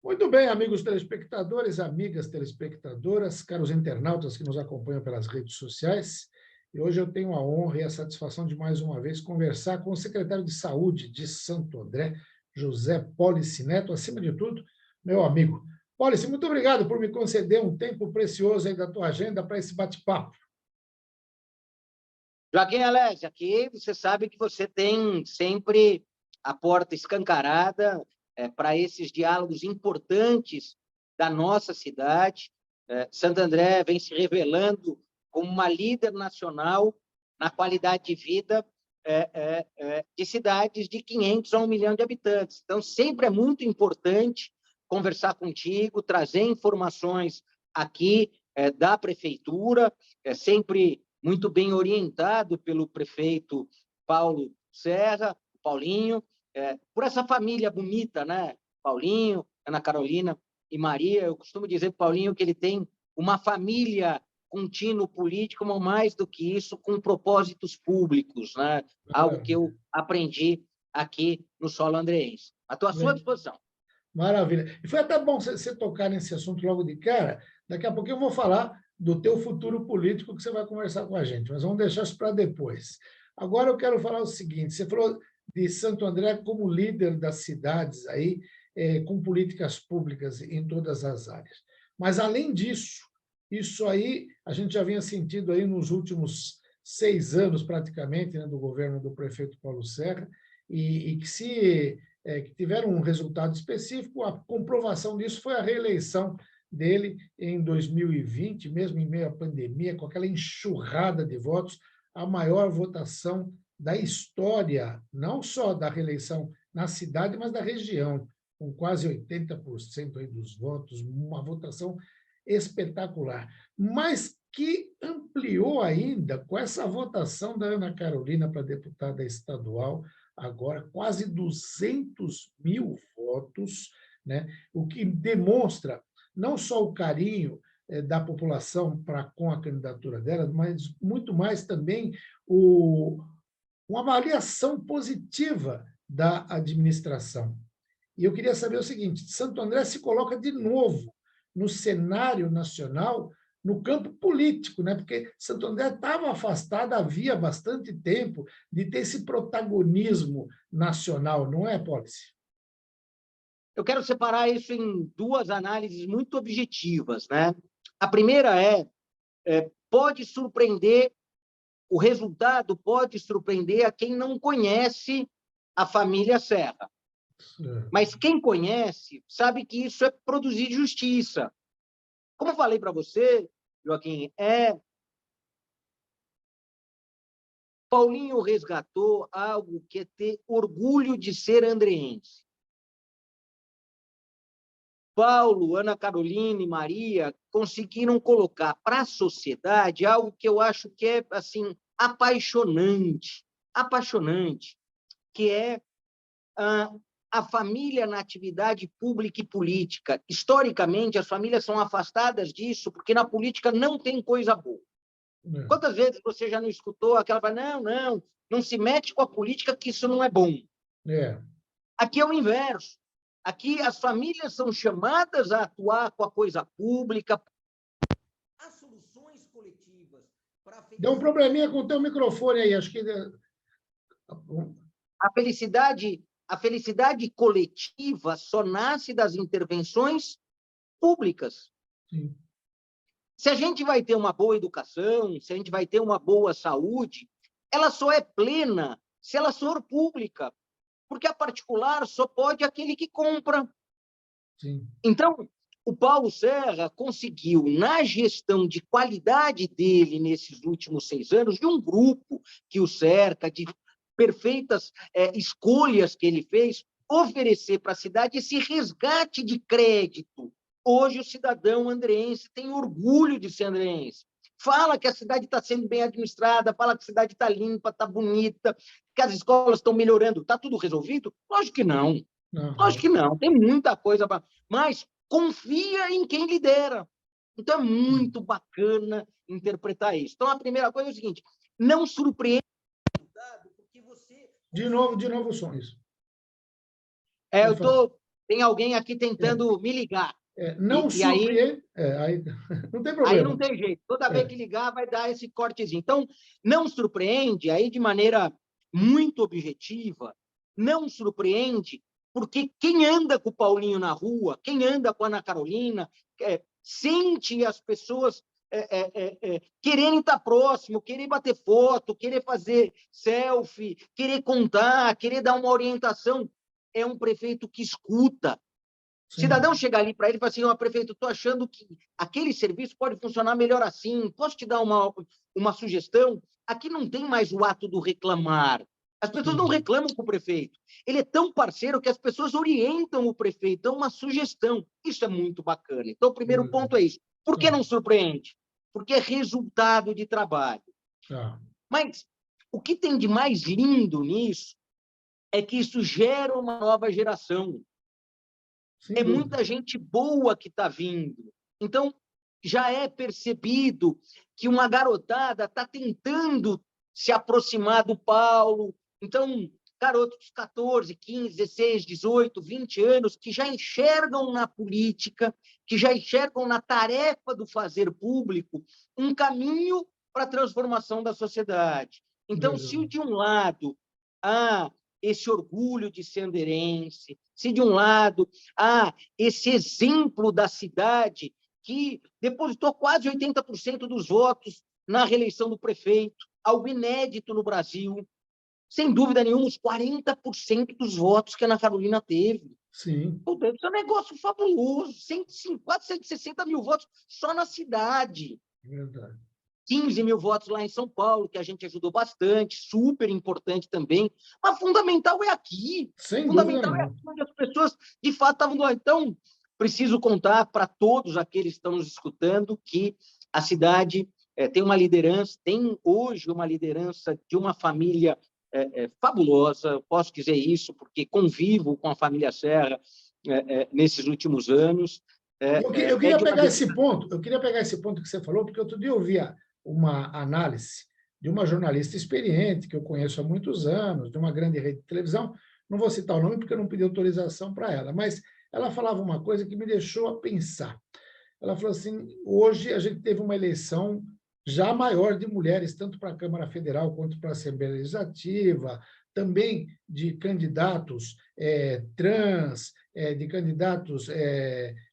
Muito bem, amigos telespectadores, amigas telespectadoras, caros internautas que nos acompanham pelas redes sociais. E hoje eu tenho a honra e a satisfação de, mais uma vez, conversar com o secretário de Saúde de Santo André, José Pólice Neto, acima de tudo, meu amigo. Pólice, muito obrigado por me conceder um tempo precioso aí da tua agenda para esse bate-papo. Joaquim Alés, aqui você sabe que você tem sempre a porta escancarada para esses diálogos importantes da nossa cidade. Santo André vem se revelando como uma líder nacional na qualidade de vida de cidades de 500 a 1 milhão de habitantes. Então, sempre é muito importante conversar contigo, trazer informações aqui da prefeitura, sempre muito bem orientado pelo prefeito Paulo Serra, Paulinho, por essa família bonita, né? Paulinho, Ana Carolina e Maria. Eu costumo dizer para Paulinho que ele tem uma família com tino político, mas mais do que isso, com propósitos públicos, né? Algo que eu aprendi aqui no solo andreense. Estou à sua disposição. Maravilha. E foi até bom você tocar nesse assunto logo de cara. Daqui a pouquinho eu vou falar do teu futuro político que você vai conversar com a gente, mas vamos deixar isso para depois. Agora eu quero falar o seguinte, você falou de Santo André como líder das cidades aí, com políticas públicas em todas as áreas. Mas, além disso, isso aí a gente já vinha sentindo aí nos últimos 6 anos, praticamente, né, do governo do prefeito Paulo Serra, e que tiveram um resultado específico. A comprovação disso foi a reeleição dele em 2020, mesmo em meio à pandemia, com aquela enxurrada de votos, a maior votação da história, não só da reeleição na cidade, mas da região, com quase 80% aí dos votos, uma votação espetacular, mas que ampliou ainda com essa votação da Ana Carolina para deputada estadual, agora quase 200 mil votos, né? O que demonstra não só o carinho da população com a candidatura dela, mas muito mais também uma avaliação positiva da administração. E eu queria saber o seguinte, Santo André se coloca de novo no cenário nacional, no campo político, né? Porque Santo André estava afastado havia bastante tempo de ter esse protagonismo nacional, não é, Pólice? Eu quero separar isso em duas análises muito objetivas, né? A primeira pode surpreender, o resultado pode surpreender a quem não conhece a família Serra. Mas quem conhece sabe que isso é produzir justiça. Como eu falei para você, Joaquim, Paulinho resgatou algo que é ter orgulho de ser andreense. Paulo, Ana Carolina e Maria conseguiram colocar para a sociedade algo que eu acho que é assim apaixonante, que é a família na atividade pública e política. Historicamente, as famílias são afastadas disso porque na política não tem coisa boa. Quantas vezes você já não escutou aquela fala, não se mete com a política que isso não é bom. Aqui é o inverso. Aqui as famílias são chamadas a atuar com a coisa pública. As soluções coletivas para Deu um probleminha com o teu microfone aí, acho que a felicidade coletiva só nasce das intervenções públicas. Sim. Se a gente vai ter uma boa educação, se a gente vai ter uma boa saúde, ela só é plena se ela for pública, porque a particular só pode aquele que compra. Sim. Então, o Paulo Serra conseguiu, na gestão de qualidade dele nesses últimos 6 anos, de um grupo que o cerca, de perfeitas escolhas que ele fez, oferecer para a cidade esse resgate de crédito. Hoje o cidadão andreense tem orgulho de ser andreense. Fala que a cidade está sendo bem administrada, fala que a cidade está limpa, está bonita, que as escolas estão melhorando. Está tudo resolvido? Lógico que não. Lógico que não. Tem muita coisa para... Mas confia em quem lidera. Então é muito bacana interpretar isso. Então a primeira coisa é o seguinte, não surpreenda porque você... De novo o som, isso. Eu estou tem alguém aqui tentando me ligar. Não E aí, surpreende. Aí, não tem aí problema. não tem jeito. Toda vez que ligar, vai dar esse cortezinho. Então, não surpreende, aí de maneira muito objetiva, não surpreende, porque quem anda com o Paulinho na rua, quem anda com a Ana Carolina, sente as pessoas quererem estar próximo, querer bater foto, querer fazer selfie, querer contar, querer dar uma orientação. É um prefeito que escuta. O cidadão chega ali para ele e fala assim, prefeito, estou achando que aquele serviço pode funcionar melhor assim, posso te dar uma sugestão? Aqui não tem mais o ato do reclamar. As pessoas não reclamam com o prefeito. Ele é tão parceiro que as pessoas orientam o prefeito, dão uma sugestão. Isso é muito bacana. Então, o primeiro ponto é isso. Por que não surpreende? Porque é resultado de trabalho. Mas o que tem de mais lindo nisso é que isso gera uma nova geração. É muita gente boa que está vindo. Então, já é percebido que uma garotada está tentando se aproximar do Paulo. Então, garotos de 14, 15, 16, 18, 20 anos que já enxergam na política, que já enxergam na tarefa do fazer público um caminho para a transformação da sociedade. Então, se de um lado há esse orgulho de ser anderense, se de um lado há esse exemplo da cidade que depositou quase 80% dos votos na reeleição do prefeito, algo inédito no Brasil, sem dúvida nenhuma, os 40% dos votos que a Ana Carolina teve. Sim. Isso é um negócio fabuloso, quase 160 mil votos só na cidade. Verdade. 15 mil votos lá em São Paulo, que a gente ajudou bastante, super importante também. Mas fundamental é aqui. Sem fundamental dúvida é aqui, onde as pessoas, de fato, estavam lá. Então, preciso contar para todos aqueles que estão nos escutando que a cidade tem uma liderança, tem hoje uma liderança de uma família fabulosa. Eu posso dizer isso porque convivo com a família Serra nesses últimos anos. Eu queria pegar esse ponto, que você falou, porque outro dia eu vi uma análise de uma jornalista experiente, que eu conheço há muitos anos, de uma grande rede de televisão, não vou citar o nome porque eu não pedi autorização para ela, mas ela falava uma coisa que me deixou a pensar. Ela falou assim, hoje a gente teve uma eleição já maior de mulheres, tanto para a Câmara Federal quanto para a Assembleia Legislativa, também de candidatos trans, de candidatos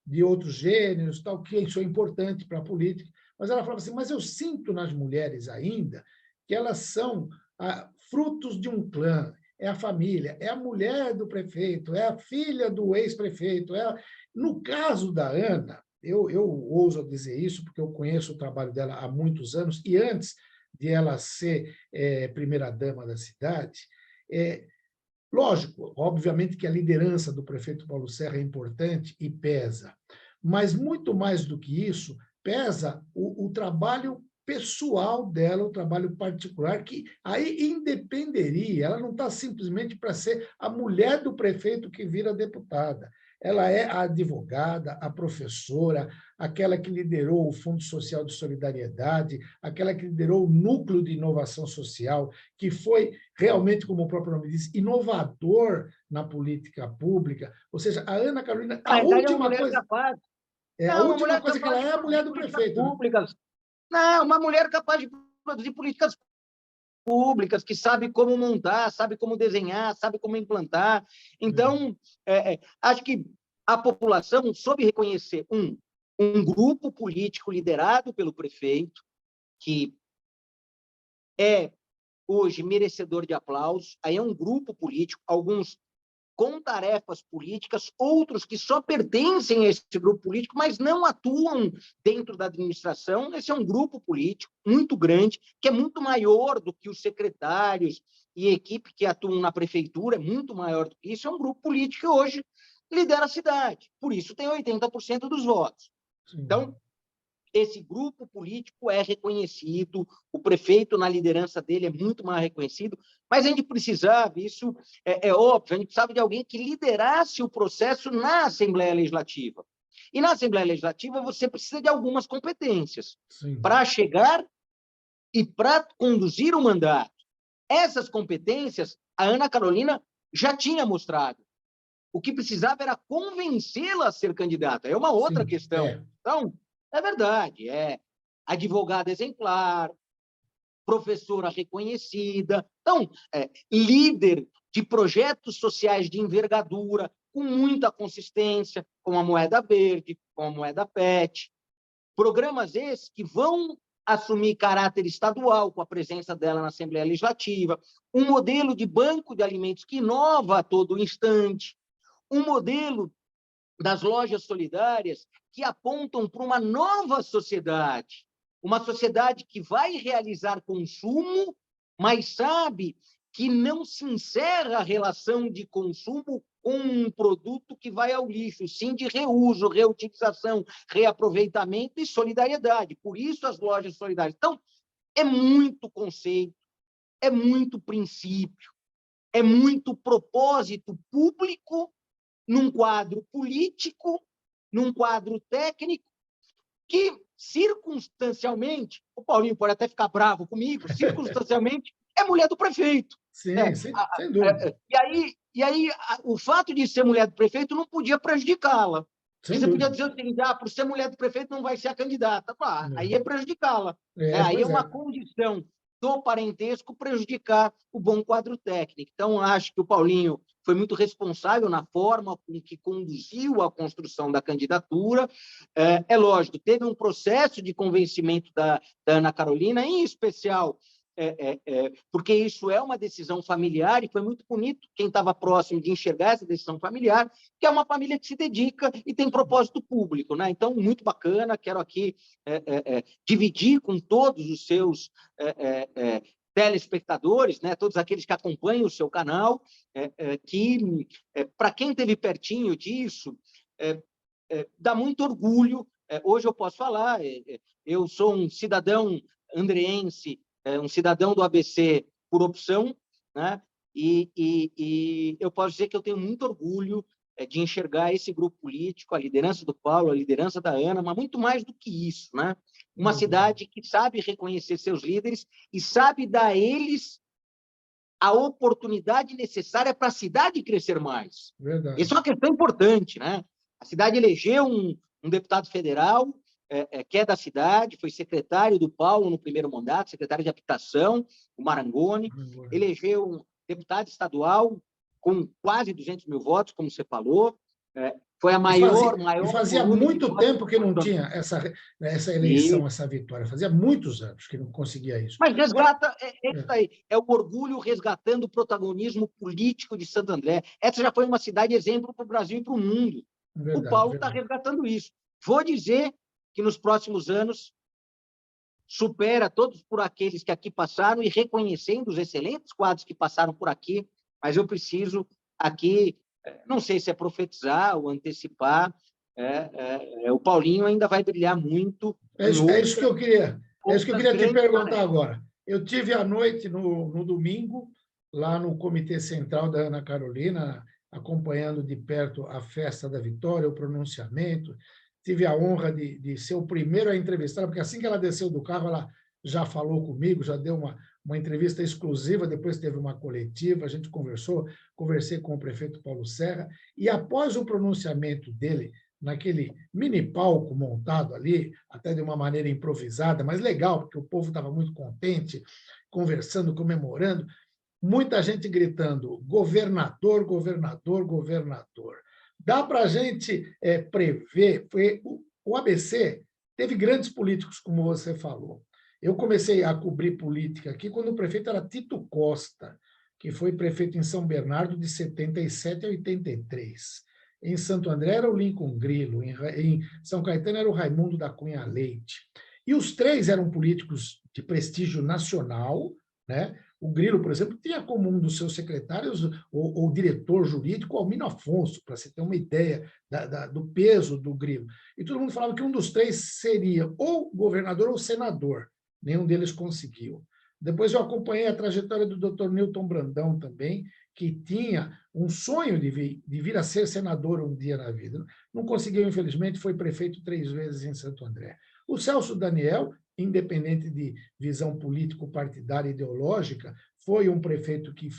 de outros gêneros, tal, que isso é importante para a política. Mas ela falava assim, mas eu sinto nas mulheres ainda que elas são frutos de um clã, é a família, é a mulher do prefeito, é a filha do ex-prefeito. No caso da Ana, eu ouso dizer isso porque eu conheço o trabalho dela há muitos anos, e antes de ela ser primeira-dama da cidade, lógico, obviamente que a liderança do prefeito Paulo Serra é importante e pesa, mas muito mais do que isso, pesa o trabalho pessoal dela, o trabalho particular, que aí independeria, ela não está simplesmente para ser a mulher do prefeito que vira deputada. Ela é a advogada, a professora, aquela que liderou o Fundo Social de Solidariedade, aquela que liderou o Núcleo de Inovação Social, que foi realmente, como o próprio nome diz, inovador na política pública. Ou seja, a Ana Carolina, a última coisa... capaz. A última coisa que ela é a mulher do prefeito. Públicas. Não, uma mulher capaz de produzir políticas públicas, que sabe como montar, sabe como desenhar, sabe como implantar. Então, acho que a população soube reconhecer, um grupo político liderado pelo prefeito, que é hoje merecedor de aplausos, aí é um grupo político, alguns com tarefas políticas, outros que só pertencem a esse grupo político, mas não atuam dentro da administração. Esse é um grupo político muito grande, que é muito maior do que os secretários e equipe que atuam na prefeitura, é muito maior do que isso. É um grupo político que hoje lidera a cidade, por isso tem 80% dos votos. Sim. Então, esse grupo político é reconhecido, o prefeito, na liderança dele, é muito mais reconhecido, mas a gente precisava, isso é óbvio, a gente precisava de alguém que liderasse o processo na Assembleia Legislativa. E na Assembleia Legislativa você precisa de algumas competências para chegar e para conduzir o mandato. Essas competências, a Ana Carolina já tinha mostrado. O que precisava era convencê-la a ser candidata. É uma outra Sim, questão. Então, é verdade, é advogada exemplar, professora reconhecida, então, líder de projetos sociais de envergadura, com muita consistência, com a moeda verde, com a moeda PET. Programas esses que vão assumir caráter estadual, com a presença dela na Assembleia Legislativa, um modelo de banco de alimentos que inova a todo instante, um modelo das lojas solidárias que apontam para uma nova sociedade, uma sociedade que vai realizar consumo, mas sabe que não se encerra a relação de consumo com um produto que vai ao lixo, sim de reuso, reutilização, reaproveitamento e solidariedade. Por isso as lojas solidárias. Então, é muito conceito, é muito princípio, é muito propósito público num quadro político, num quadro técnico, que, circunstancialmente, o Paulinho pode até ficar bravo comigo, circunstancialmente, é mulher do prefeito. sim, sem dúvida. E aí o fato de ser mulher do prefeito não podia prejudicá-la. Sem Você podia dúvida. dizer o seguinte, por ser mulher do prefeito não vai ser a candidata. Aí é prejudicá-la. Aí é Pois uma é. condição do parentesco prejudicar o bom quadro técnico. Então, acho que o Paulinho foi muito responsável na forma com que conduziu a construção da candidatura. É lógico, teve um processo de convencimento da Ana Carolina, em especial porque isso é uma decisão familiar, e foi muito bonito quem estava próximo de enxergar essa decisão familiar, que é uma família que se dedica e tem propósito público, né? Então, muito bacana, quero aqui dividir com todos os seus telespectadores, né, todos aqueles que acompanham o seu canal, que, para quem esteve pertinho disso, dá muito orgulho. Hoje eu posso falar, eu sou um cidadão andreense, um cidadão do ABC por opção, né? E eu posso dizer que eu tenho muito orgulho de enxergar esse grupo político, a liderança do Paulo, a liderança da Ana, mas muito mais do que isso, né? Uma cidade que sabe reconhecer seus líderes e sabe dar a eles a oportunidade necessária para a cidade crescer mais. Verdade. Isso é uma questão importante, né? A cidade elegeu um deputado federal, que é da cidade, foi secretário do Paulo no primeiro mandato, secretário de Habitação, o Marangoni, elegeu um deputado estadual com quase 200 mil votos, como você falou, foi a maior... E fazia muito tempo que não tinha essa eleição, essa vitória, fazia muitos anos que não conseguia isso. Mas resgata, é o orgulho resgatando o protagonismo político de Santo André. Essa já foi uma cidade exemplo para o Brasil e para o mundo. Verdade, o Paulo está resgatando isso. Vou dizer que nos próximos anos supera todos por aqueles que aqui passaram e reconhecendo os excelentes quadros que passaram por aqui, mas eu preciso aqui, não sei se é profetizar ou antecipar, o Paulinho ainda vai brilhar muito. É isso que eu queria te perguntar agora. Eu tive à noite, no domingo, lá no Comitê Central da Ana Carolina, acompanhando de perto a festa da vitória, o pronunciamento. Tive a honra de ser o primeiro a entrevistar, porque assim que ela desceu do carro, ela já falou comigo, já deu uma entrevista exclusiva, depois teve uma coletiva, a gente conversei com o prefeito Paulo Serra, e após o pronunciamento dele, naquele mini palco montado ali, até de uma maneira improvisada, mas legal, porque o povo estava muito contente, conversando, comemorando, muita gente gritando, governador, governador, governador. Dá para a gente prever, o ABC teve grandes políticos, como você falou. Eu comecei a cobrir política aqui quando o prefeito era Tito Costa, que foi prefeito em São Bernardo de 77 a 83. Em Santo André era o Lincoln Grilo, em São Caetano era o Raimundo da Cunha Leite. E os três eram políticos de prestígio nacional, né? O Grilo, por exemplo, tinha como um dos seus secretários o diretor jurídico Almino Afonso, para você ter uma ideia do peso do Grilo. E todo mundo falava que um dos três seria ou governador ou senador. Nenhum deles conseguiu. Depois eu acompanhei a trajetória do Dr. Newton Brandão também, que tinha um sonho de vir a ser senador um dia na vida. Não conseguiu, infelizmente, foi prefeito 3 vezes em Santo André. O Celso Daniel independente de visão político-partidária ideológica, foi um prefeito que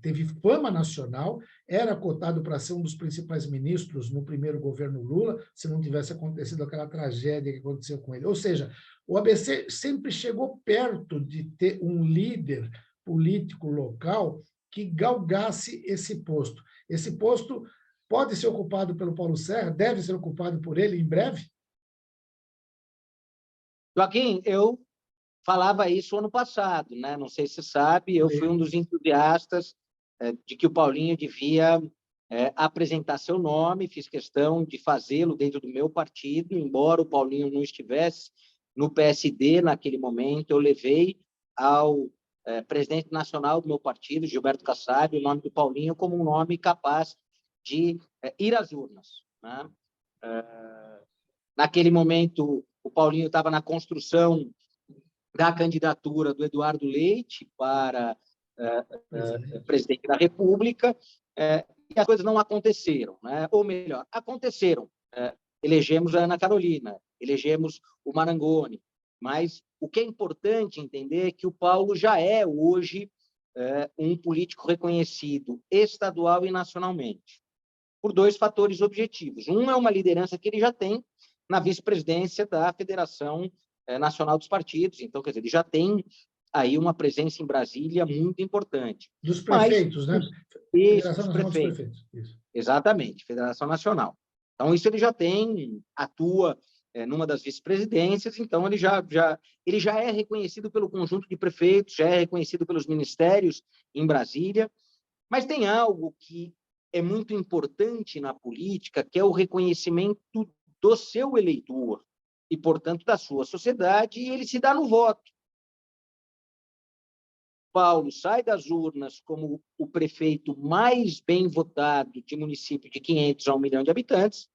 teve fama nacional, era cotado para ser um dos principais ministros no primeiro governo Lula, se não tivesse acontecido aquela tragédia que aconteceu com ele. Ou seja, o ABC sempre chegou perto de ter um líder político local que galgasse esse posto. Esse posto pode ser ocupado pelo Paulo Serra, deve ser ocupado por ele em breve? Joaquim, eu falava isso ano passado, né? Não sei se você sabe, eu fui um dos entusiastas de que o Paulinho devia apresentar seu nome, fiz questão de fazê-lo dentro do meu partido, embora o Paulinho não estivesse no PSD naquele momento, eu levei ao presidente nacional do meu partido, Gilberto Kassab, o nome do Paulinho como um nome capaz de ir às urnas, né? Naquele momento, o Paulinho estava na construção da candidatura do Eduardo Leite para presidente da República, e as coisas não aconteceram, né? Ou melhor, aconteceram. Elegemos a Ana Carolina, elegemos o Marangoni, mas o que é importante entender é que o Paulo já é hoje um político reconhecido estadual e nacionalmente, por dois fatores objetivos. Um é uma liderança que ele já tem na vice-presidência da Federação Nacional dos Partidos, então, quer dizer, ele já tem aí uma presença em Brasília muito importante. Dos prefeitos, né? Federação Nacional dos Prefeitos. Isso. Exatamente, Federação Nacional. Então, isso ele já tem, atua numa das vice-presidências, então ele já é reconhecido pelo conjunto de prefeitos, já é reconhecido pelos ministérios em Brasília, mas tem algo que é muito importante na política, que é o reconhecimento do seu eleitor e, portanto, da sua sociedade, e ele se dá no voto. Paulo sai das urnas como o prefeito mais bem votado de município de 500 a 1 milhão de habitantes,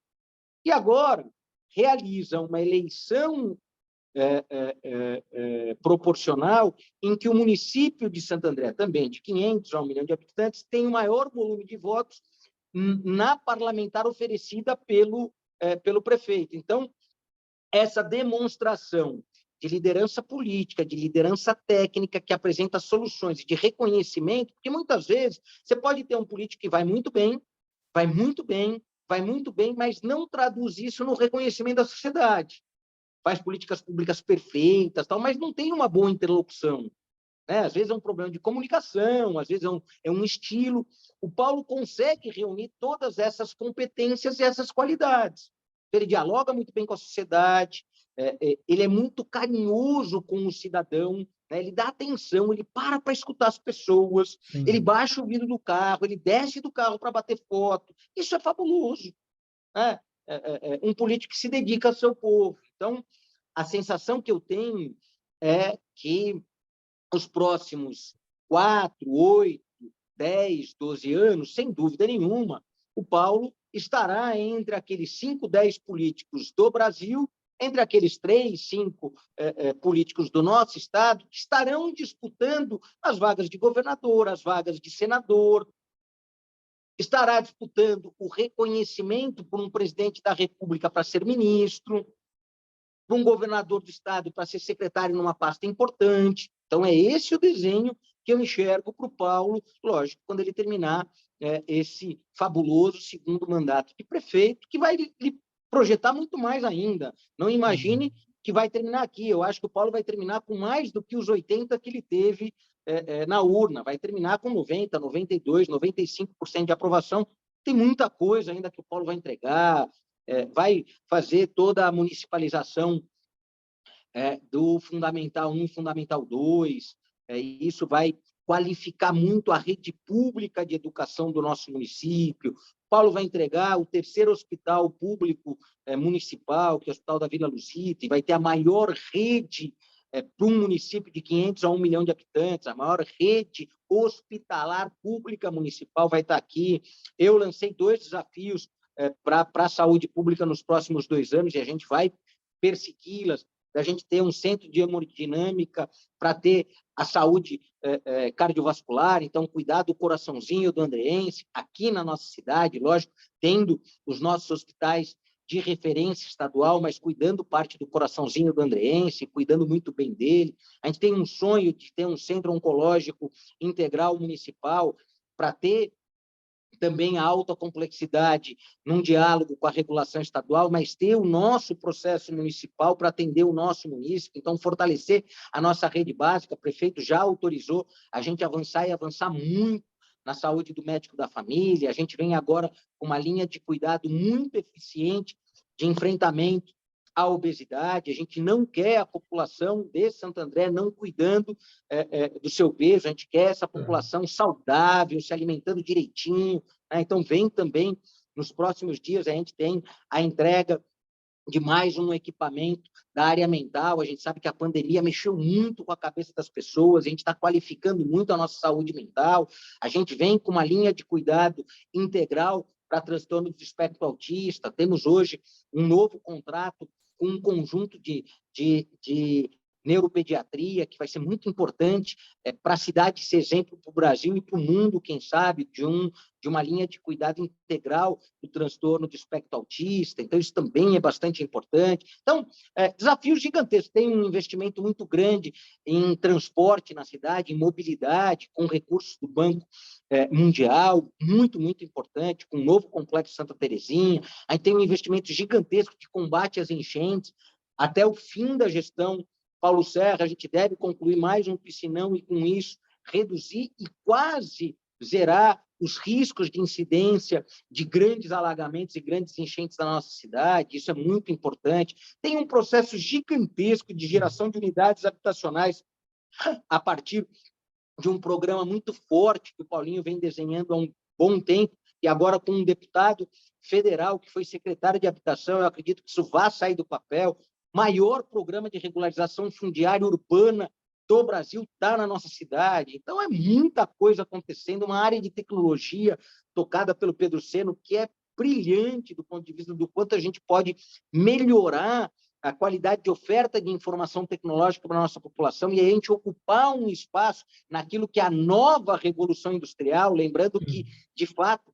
e agora realiza uma eleição proporcional em que o município de Santo André, também de 500 a 1 milhão de habitantes, tem o maior volume de votos na parlamentar oferecida pelo prefeito. Então, essa demonstração de liderança política, de liderança técnica, que apresenta soluções, de reconhecimento, porque muitas vezes você pode ter um político que vai muito bem, mas não traduz isso no reconhecimento da sociedade. Faz políticas públicas perfeitas, tal, mas não tem uma boa interlocução, né? Às vezes é um problema de comunicação, às vezes é um estilo. O Paulo consegue reunir todas essas competências e essas qualidades. Ele dialoga muito bem com a sociedade, ele é muito carinhoso com o cidadão, né? Ele dá atenção, ele para escutar as pessoas, Sim. Ele baixa o vidro do carro, ele desce do carro para bater foto. Isso é fabuloso, né? Um político que se dedica ao seu povo. Então, a sensação que eu tenho é que os próximos 4, 8, 10, 12 anos, sem dúvida nenhuma, o Paulo estará entre aqueles 5, 10 políticos do Brasil, entre aqueles 3, 5 políticos do nosso estado, que estarão disputando as vagas de governador, as vagas de senador, estará disputando o reconhecimento por um presidente da República para ser ministro, por um governador do estado para ser secretário numa pasta importante. Então, é esse o desenho que eu enxergo para o Paulo, lógico, quando ele terminar esse fabuloso segundo mandato de prefeito, que vai lhe projetar muito mais ainda. Não imagine que vai terminar aqui. Eu acho que o Paulo vai terminar com mais do que os 80 que ele teve na urna. Vai terminar com 90, 92, 95% de aprovação. Tem muita coisa ainda que o Paulo vai entregar, vai fazer toda a municipalização do Fundamental 1 e Fundamental 2, e isso vai qualificar muito a rede pública de educação do nosso município. Paulo vai entregar o terceiro hospital público municipal, que é o Hospital da Vila Luzita, e vai ter a maior rede para um município de 500 a 1 milhão de habitantes, a maior rede hospitalar pública municipal vai estar aqui. Eu lancei 2 desafios para a saúde pública nos próximos 2 anos, e a gente vai persegui-las, da gente ter um centro de hemodinâmica para ter a saúde cardiovascular, então cuidar do coraçãozinho do andreense, aqui na nossa cidade, lógico, tendo os nossos hospitais de referência estadual, mas cuidando parte do coraçãozinho do andreense, cuidando muito bem dele. A gente tem um sonho de ter um centro oncológico integral municipal para ter também a alta complexidade num diálogo com a regulação estadual, mas ter o nosso processo municipal para atender o nosso município, então fortalecer a nossa rede básica. O prefeito já autorizou a gente avançar e avançar muito na saúde do médico da família. A gente vem agora com uma linha de cuidado muito eficiente de enfrentamento à obesidade. A gente não quer a população de Santo André não cuidando do seu peso, a gente quer essa população saudável, se alimentando direitinho, né? Então, vem também, nos próximos dias, a gente tem a entrega de mais um equipamento da área mental. A gente sabe que a pandemia mexeu muito com a cabeça das pessoas, a gente está qualificando muito a nossa saúde mental, a gente vem com uma linha de cuidado integral para transtorno do espectro autista. Temos hoje um novo contrato com um conjunto de neuropediatria, que vai ser muito importante para a cidade ser exemplo para o Brasil e para o mundo, quem sabe, de uma linha de cuidado integral do transtorno do espectro autista. Então, isso também é bastante importante. Então, desafios gigantescos. Tem um investimento muito grande em transporte na cidade, em mobilidade, com recursos do Banco Mundial, muito, muito importante, com o novo complexo Santa Terezinha. Aí tem um investimento gigantesco de combate às enchentes. Até o fim da gestão Paulo Serra, a gente deve concluir mais um piscinão e, com isso, reduzir e quase zerar os riscos de incidência de grandes alagamentos e grandes enchentes da nossa cidade. Isso é muito importante. Tem um processo gigantesco de geração de unidades habitacionais a partir de um programa muito forte que o Paulinho vem desenhando há um bom tempo, e agora com um deputado federal que foi secretário de habitação. Eu acredito que isso vai sair do papel. Maior programa de regularização fundiária urbana do Brasil está na nossa cidade. Então, é muita coisa acontecendo, uma área de tecnologia tocada pelo Pedro Seno, que é brilhante do ponto de vista do quanto a gente pode melhorar a qualidade de oferta de informação tecnológica para a nossa população, e a gente ocupar um espaço naquilo que é a nova revolução industrial, lembrando que, de fato,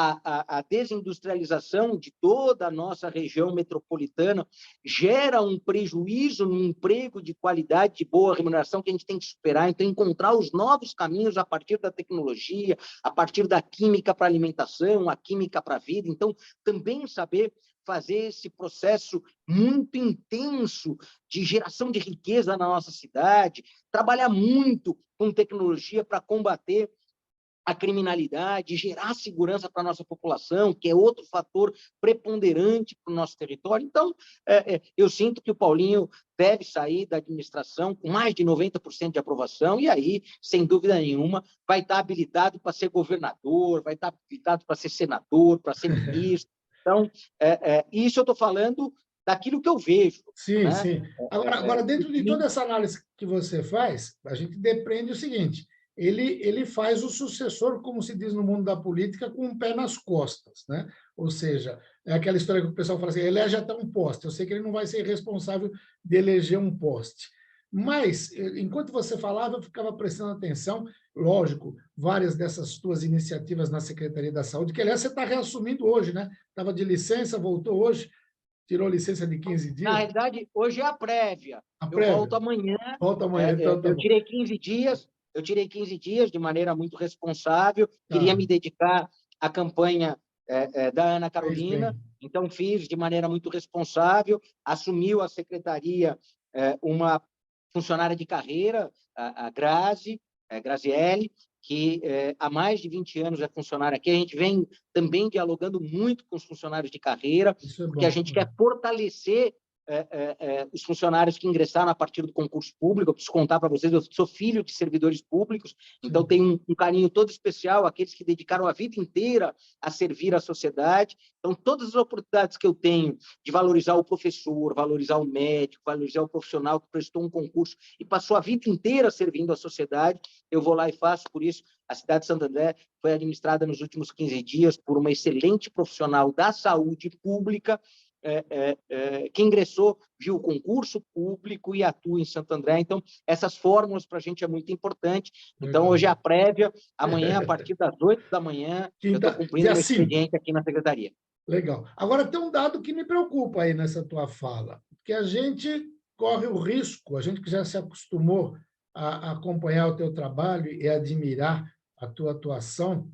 a desindustrialização de toda a nossa região metropolitana gera um prejuízo no emprego de qualidade, de boa remuneração, que a gente tem que superar. Então, encontrar os novos caminhos a partir da tecnologia, a partir da química para alimentação, a química para a vida. Então, também saber fazer esse processo muito intenso de geração de riqueza na nossa cidade, trabalhar muito com tecnologia para combater a criminalidade, gerar segurança para a nossa população, que é outro fator preponderante para o nosso território. Então, eu sinto que o Paulinho deve sair da administração com mais de 90% de aprovação, e aí, sem dúvida nenhuma, vai estar habilitado para ser governador, vai estar habilitado para ser senador, para ser ministro. Então, isso eu estou falando daquilo que eu vejo. Sim, né? sim. Agora, dentro de toda essa análise que você faz, a gente depreende o seguinte: ele faz o sucessor, como se diz no mundo da política, com um pé nas costas, né? Ou seja, é aquela história que o pessoal fala assim: elege até um poste. Eu sei que ele não vai ser responsável de eleger um poste. Mas, enquanto você falava, eu ficava prestando atenção, lógico, várias dessas suas iniciativas na Secretaria da Saúde, que, aliás, você está reassumindo hoje, né? Estava de licença, voltou hoje, tirou licença de 15 Na dias. realidade, hoje é a prévia. A Eu prévia. volto amanhã. Volta amanhã, então tá Eu bom. tirei 15 dias. Eu tirei 15 dias de maneira muito responsável. Queria Tá. me dedicar à campanha da Ana Fez Carolina. bem. Então, fiz de maneira muito responsável. Assumiu a secretaria uma funcionária de carreira, a Grazi, Graziele, que há mais de 20 anos é funcionária aqui. A gente vem também dialogando muito com os funcionários de carreira, Isso é porque a bom. gente quer fortalecer os funcionários que ingressaram a partir do concurso público. Eu preciso contar para vocês, eu sou filho de servidores públicos, então tenho um carinho todo especial àqueles que dedicaram a vida inteira a servir a sociedade. Então, todas as oportunidades que eu tenho de valorizar o professor, valorizar o médico, valorizar o profissional que prestou um concurso e passou a vida inteira servindo a sociedade, eu vou lá e faço. Por isso, a cidade de Santo André foi administrada nos últimos 15 dias por uma excelente profissional da saúde pública, que ingressou via o concurso público e atua em Santo André. Então, essas fórmulas para a gente é muito importante. Então, Legal. hoje é a prévia, amanhã, a partir das 8 da manhã, eu estou cumprindo dia meu 5. expediente aqui na secretaria. Legal. Agora, tem um dado que me preocupa aí nessa tua fala, que a gente corre o risco, a gente que já se acostumou a acompanhar o teu trabalho e admirar a tua atuação,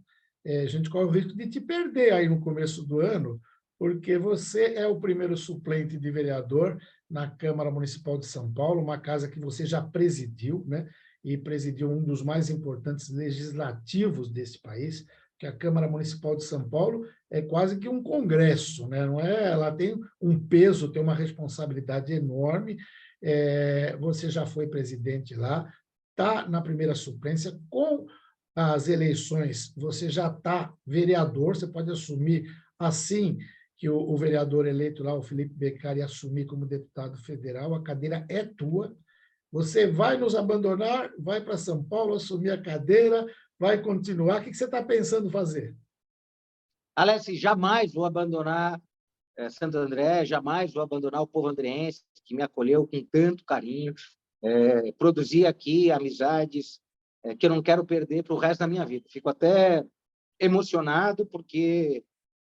a gente corre o risco de te perder aí no começo do ano, porque você é o primeiro suplente de vereador na Câmara Municipal de São Paulo, uma casa que você já presidiu, né? E presidiu um dos mais importantes legislativos desse país, que é a Câmara Municipal de São Paulo é quase que um congresso, né? Não é? Ela tem um peso, tem uma responsabilidade enorme. Você já foi presidente lá, está na primeira suplência, com as eleições, você já está vereador, você pode assumir assim que o vereador eleito lá, o Felipe Beccari, assumir como deputado federal, a cadeira é tua. Você vai nos abandonar, vai para São Paulo assumir a cadeira, vai continuar. O que você está pensando fazer? Alex, jamais vou abandonar Santo André, jamais vou abandonar o povo andreense, que me acolheu com tanto carinho. Produzi aqui amizades que eu não quero perder para o resto da minha vida. Fico até emocionado, porque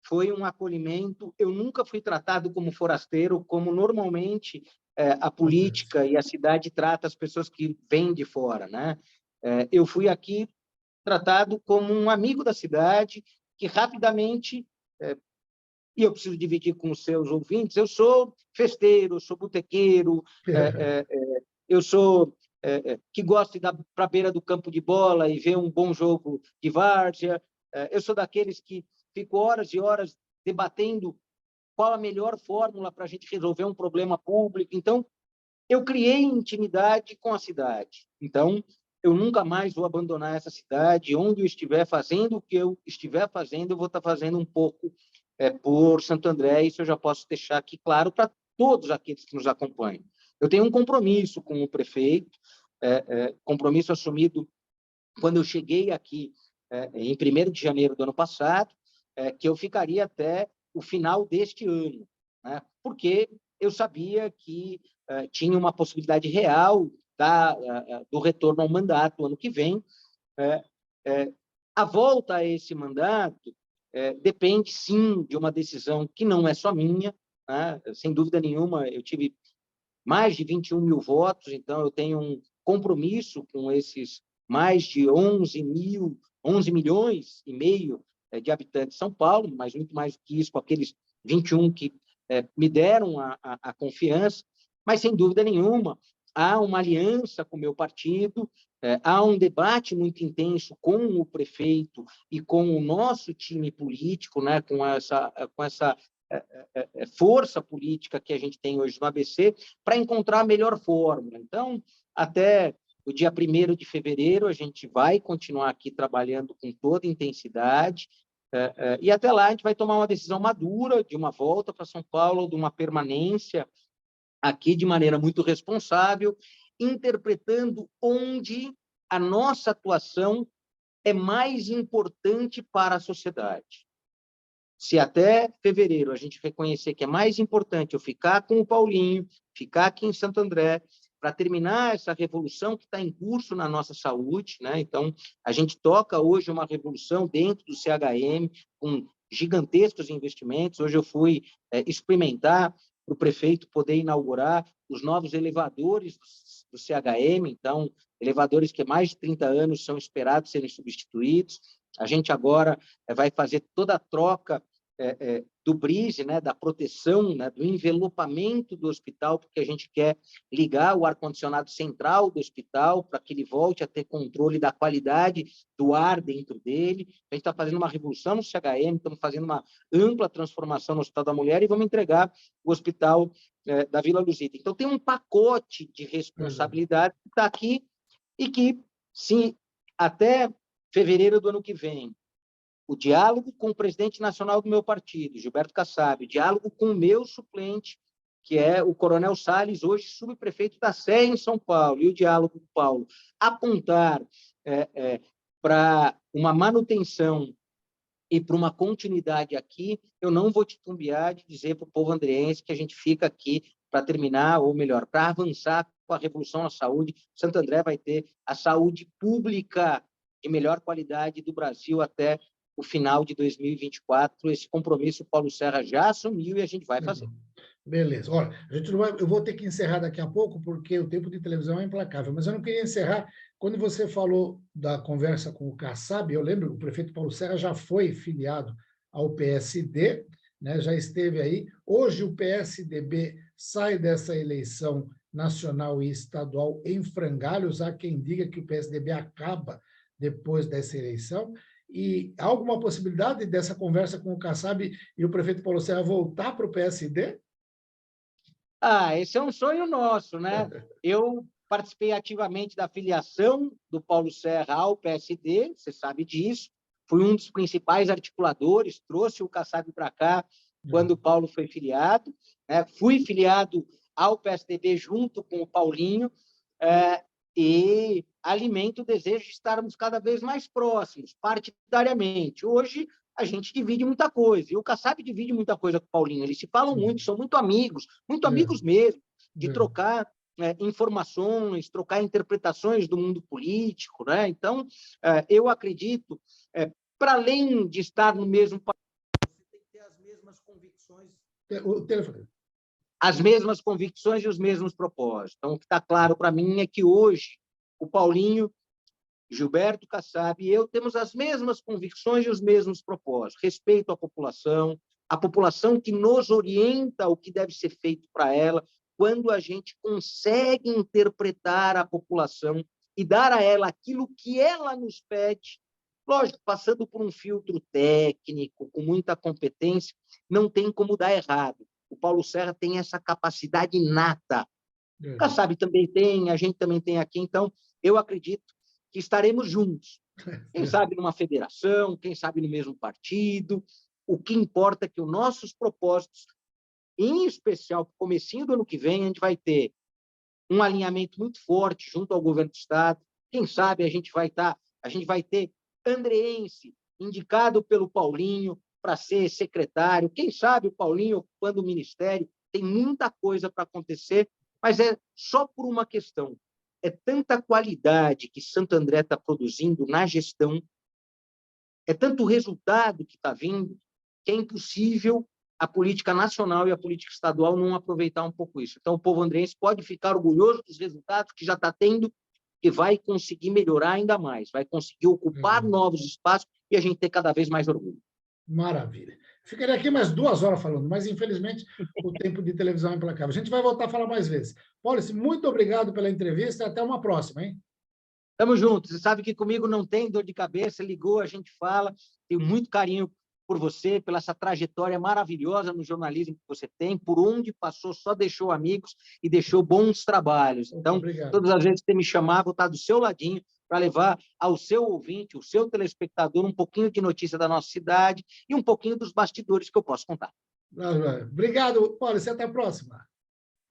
foi um acolhimento. Eu nunca fui tratado como forasteiro, como normalmente a política e a cidade trata as pessoas que vêm de fora, né? Eu fui aqui tratado como um amigo da cidade, que rapidamente, e eu preciso dividir com os seus ouvintes, eu sou festeiro, sou botequeiro, eu sou que gosto de ir para a beira do campo de bola e ver um bom jogo de várzea, eu sou daqueles que fico horas e horas debatendo qual a melhor fórmula para a gente resolver um problema público. Então, eu criei intimidade com a cidade. Então, eu nunca mais vou abandonar essa cidade. Onde eu estiver fazendo o que eu estiver fazendo, eu vou estar fazendo um pouco por Santo André. Isso eu já posso deixar aqui claro para todos aqueles que nos acompanham. Eu tenho um compromisso com o prefeito, compromisso assumido quando eu cheguei aqui em 1º de janeiro do ano passado, que eu ficaria até o final deste ano, né? Porque eu sabia que tinha uma possibilidade real do retorno ao mandato ano que vem. A volta a esse mandato depende, sim, de uma decisão que não é só minha, né? Sem dúvida nenhuma, eu tive mais de 21 mil votos, então eu tenho um compromisso com esses mais de 11 milhões e meio de habitantes de São Paulo, mas muito mais do que isso, com aqueles 21 que me deram a confiança, mas, sem dúvida nenhuma, há uma aliança com o meu partido, há um debate muito intenso com o prefeito e com o nosso time político, né, com essa força política que a gente tem hoje no ABC, para encontrar a melhor fórmula. Então, até o dia 1º de fevereiro, a gente vai continuar aqui trabalhando com toda intensidade, e até lá a gente vai tomar uma decisão madura de uma volta para São Paulo, de uma permanência aqui de maneira muito responsável, interpretando onde a nossa atuação é mais importante para a sociedade. Se até fevereiro a gente reconhecer que é mais importante eu ficar com o Paulinho, ficar aqui em Santo André, para terminar essa revolução que está em curso na nossa saúde, né? Então, a gente toca hoje uma revolução dentro do CHM, com gigantescos investimentos. Hoje eu fui experimentar para o prefeito poder inaugurar os novos elevadores do CHM, então, elevadores que há mais de 30 anos são esperados serem substituídos. A gente agora vai fazer toda a troca do brise, né, da proteção, né, do envelopamento do hospital, porque a gente quer ligar o ar-condicionado central do hospital para que ele volte a ter controle da qualidade do ar dentro dele. A gente está fazendo uma revolução no CHM, estamos fazendo uma ampla transformação no Hospital da Mulher e vamos entregar o hospital da Vila Luzita. Então, tem um pacote de responsabilidade que está aqui e que, sim, até fevereiro do ano que vem, o diálogo com o presidente nacional do meu partido, Gilberto Kassab, o diálogo com o meu suplente, que é o Coronel Salles, hoje subprefeito da Sé em São Paulo, e o diálogo com o Paulo, apontar para uma manutenção e para uma continuidade aqui, eu não vou titubear de dizer para o povo andreense que a gente fica aqui para terminar, ou melhor, para avançar com a revolução na saúde. Santo André vai ter a saúde pública de melhor qualidade do Brasil até o final de 2024. Esse compromisso o Paulo Serra já assumiu e a gente vai fazer. Beleza. Olha, a gente não vai, eu vou ter que encerrar daqui a pouco, porque o tempo de televisão é implacável, mas eu não queria encerrar. Quando você falou da conversa com o Kassab, eu lembro que o prefeito Paulo Serra já foi filiado ao PSD, né, já esteve aí. Hoje o PSDB sai dessa eleição nacional e estadual em frangalhos. Há quem diga que o PSDB acaba depois dessa eleição. E há alguma possibilidade dessa conversa com o Kassab e o prefeito Paulo Serra voltar para o PSD? Esse é um sonho nosso, né? Eu participei ativamente da filiação do Paulo Serra ao PSD, você sabe disso. Fui um dos principais articuladores, trouxe o Kassab para cá quando o Paulo foi filiado. Fui filiado ao PSDB junto com o Paulinho e alimento o desejo de estarmos cada vez mais próximos, partidariamente. Hoje, a gente divide muita coisa, e o Kassab divide muita coisa com o Paulinho, eles se falam muito, são muito amigos mesmo, de trocar informações, trocar interpretações do mundo político, né? Então, eu acredito, para além de estar no mesmo país, você tem que ter as mesmas convicções, e os mesmos propósitos. Então, o que está claro para mim é que hoje o Paulinho, Gilberto Kassab e eu temos as mesmas convicções e os mesmos propósitos. Respeito à população que nos orienta o que deve ser feito para ela, quando a gente consegue interpretar a população e dar a ela aquilo que ela nos pede, lógico, passando por um filtro técnico, com muita competência, não tem como dar errado. O Paulo Serra tem essa capacidade inata. O Kassab também tem, a gente também tem aqui, então eu acredito que estaremos juntos. Quem sabe numa federação, quem sabe no mesmo partido. O que importa é que os nossos propósitos, em especial para o comecinho do ano que vem, a gente vai ter um alinhamento muito forte junto ao governo do Estado. Quem sabe a gente vai ter andreense indicado pelo Paulinho para ser secretário. Quem sabe o Paulinho ocupando o ministério. Tem muita coisa para acontecer, mas é só por uma questão. É tanta qualidade que Santo André está produzindo na gestão, é tanto resultado que está vindo, que é impossível a política nacional e a política estadual não aproveitar um pouco isso. Então, o povo andrense pode ficar orgulhoso dos resultados que já está tendo, que vai conseguir melhorar ainda mais, vai conseguir ocupar novos espaços e a gente ter cada vez mais orgulho. Maravilha. Ficaria aqui mais 2 horas falando, mas, infelizmente, o tempo de televisão é implacável. A gente vai voltar a falar mais vezes. Paulo, muito obrigado pela entrevista e até uma próxima, hein? Tamo junto. Você sabe que comigo não tem dor de cabeça, ligou, a gente fala. Tenho muito carinho por você, pela essa trajetória maravilhosa no jornalismo que você tem, por onde passou, só deixou amigos e deixou bons trabalhos. Então, todas as vezes que você me chamar, vou estar do seu ladinho para levar ao seu ouvinte, ao seu telespectador, um pouquinho de notícia da nossa cidade e um pouquinho dos bastidores que eu posso contar. Obrigado, Paulo. Até a próxima.